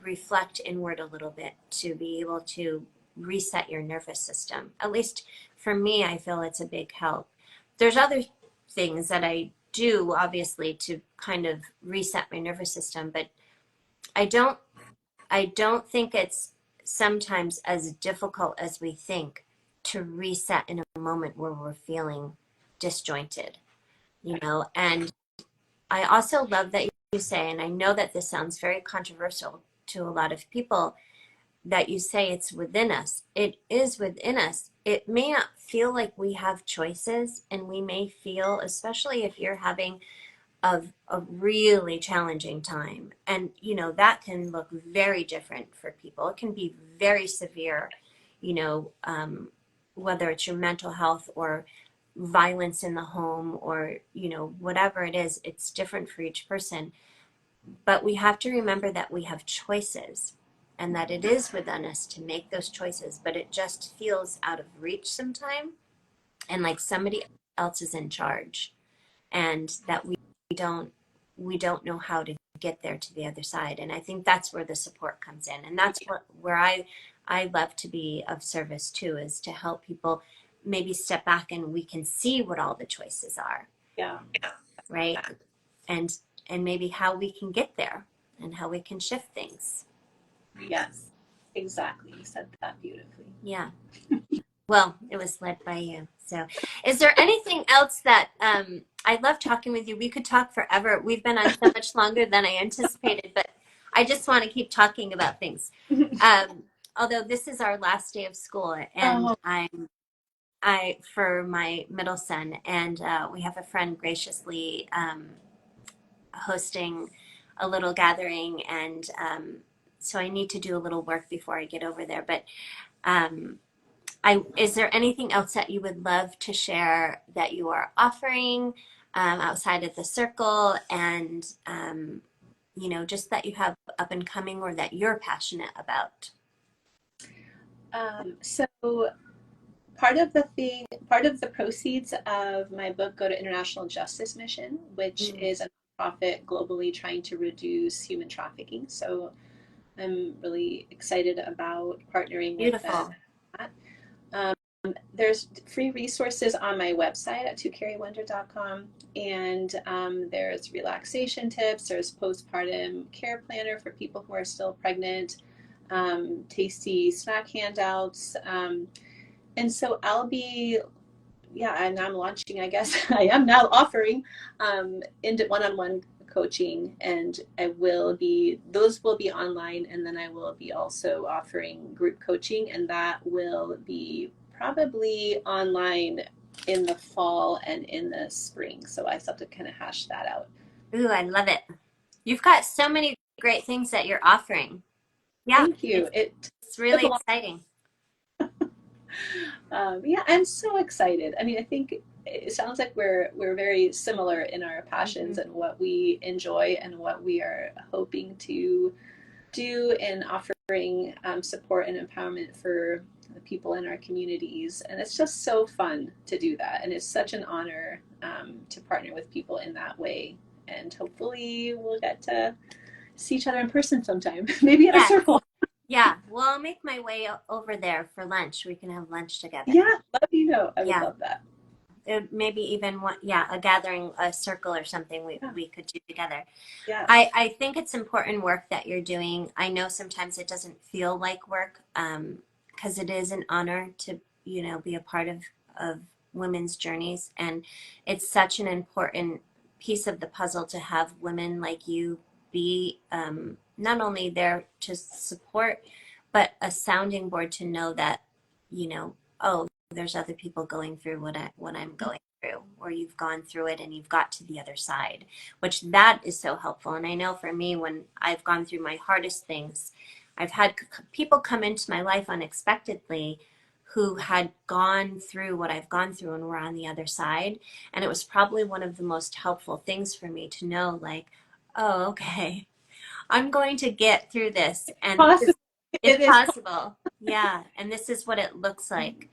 reflect inward a little bit to be able to reset your nervous system. At least for me, I feel it's a big help. There's other things that I do, obviously, to kind of reset my nervous system, but I don't I don't think it's sometimes as difficult as we think to reset in a moment where we're feeling disjointed, and I also love that you say, and I know that this sounds very controversial to a lot of people, that you say it's within us. It is within us. It may not feel like we have choices, and we may feel, especially if you're having of a really challenging time. And, that can look very different for people. It can be very severe, you know, um, whether it's your mental health or violence in the home or, whatever it is, it's different for each person. But we have to remember that we have choices and that it is within us to make those choices, but it just feels out of reach sometimes, and like somebody else is in charge, and that don't we don't know how to get there to the other side. And I think that's where the support comes in, and that's where I love to be of service too, is to help people maybe step back and we can see what all the choices are, Yeah. right? And and maybe how we can get there and how we can shift things. Yes. Exactly. You said that beautifully. Yeah. Well, it was led by you. So, is there anything else that I love talking with you? We could talk forever. We've been on so much longer than I anticipated, but I just want to keep talking about things. Although this is our last day of school, and Oh, I for my middle son, and we have a friend graciously hosting a little gathering, and so I need to do a little work before I get over there. But um, is there anything else that you would love to share that you are offering outside of the circle, and just that you have up and coming or that you're passionate about? so part of the proceeds of my book go to International Justice Mission, which Mm, is a nonprofit globally trying to reduce human trafficking. So I'm really excited about partnering with them. beautiful. Um, there's free resources on my website at tocarrywonder.com, and there's relaxation tips, there's postpartum care planner for people who are still pregnant, tasty snack handouts. And so I'll be, yeah, and I'm launching, I guess, I am now offering into one-on-one coaching, and those will be online, and then I will be also offering group coaching, and that will be probably online in the fall and in the spring. So I still have to kind of hash that out. Ooh, I love it. You've got so many great things that you're offering. Yeah, Thank you. It it's took really a long exciting. yeah, I'm so excited. I mean, I think it sounds like we're very similar in our passions Mhm. and what we enjoy and what we are hoping to do in offering support and empowerment for the people in our communities. And it's just so fun to do that, and it's such an honor to partner with people in that way. And hopefully, we'll get to see each other in person sometime, maybe at a Yes. circle. Yeah. Well, I'll make my way over there for lunch. We can have lunch together. Yeah, let me know. I would Yeah. love that. Maybe even one, yeah, a gathering, a circle or something Yeah. we could do together. Yes. I think it's important work that you're doing. I know sometimes it doesn't feel like work, because it is an honor to, be a part of women's journeys. And it's such an important piece of the puzzle to have women like you be not only there to support, but a sounding board to know that, oh, there's other people going through what I'm going through, or you've gone through it and you've got to the other side, which that is so helpful. And I know for me, when I've gone through my hardest things, I've had people come into my life unexpectedly who had gone through what I've gone through and were on the other side. And it was probably one of the most helpful things for me to know, like, oh, okay, I'm going to get through this. And Possible. it's It is. possible. Yeah. And this is what it looks like,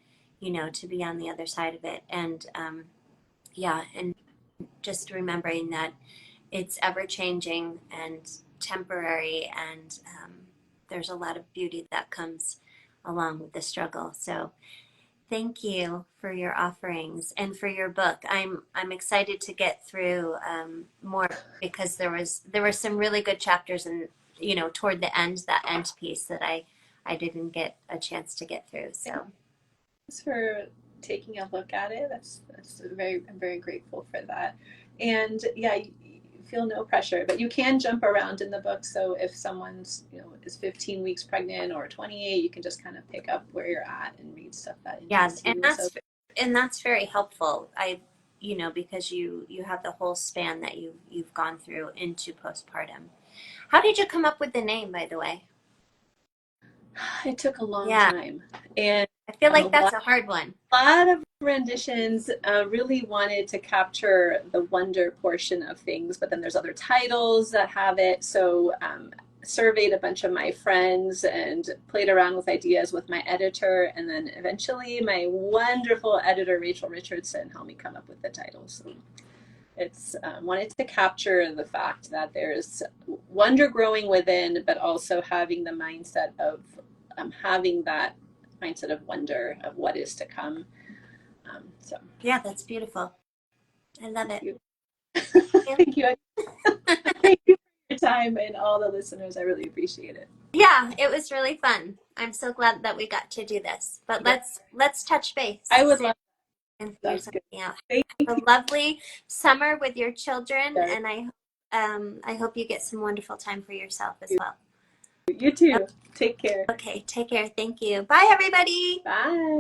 to be on the other side of it. And yeah, and just remembering that it's ever changing and temporary, and there's a lot of beauty that comes along with the struggle. So thank you for your offerings and for your book. I'm excited to get through more, because there were some really good chapters, and toward the end, that end piece that I didn't get a chance to get through. So Thanks for taking a look at it. I'm very grateful for that. And yeah, you feel no pressure, but you can jump around in the book. So if someone's, is 15 weeks pregnant or 28, you can just kind of pick up where you're at and read stuff that yeah, interests and you. So that's very helpful. Because you have the whole span that you've gone through into postpartum. How did you come up with the name, by the way? it took a long Yeah, time, and I feel a like that's lot, a hard one. lot of renditions. Really wanted to capture the wonder portion of things, but then there's other titles that have it. So surveyed a bunch of my friends and played around with ideas with my editor, and then eventually my wonderful editor Rachel Richardson helped me come up with the titles. So it's wanted to capture the fact that there's wonder growing within, but also having the mindset of having that mindset of wonder of what is to come. So Yeah, that's beautiful. I love thank it. you. Yeah. Thank you. Thank you for your time, and all the listeners. I really appreciate it. Yeah, it was really fun. I'm so glad that we got to do this. But Yeah, let's touch base I would soon love and figure that. Good. something out. Thank Have a lovely summer with your children, you. and I hope I hope you get some wonderful time for yourself as well. You too. Take care. Okay, take care. Thank you. Bye, everybody. Bye.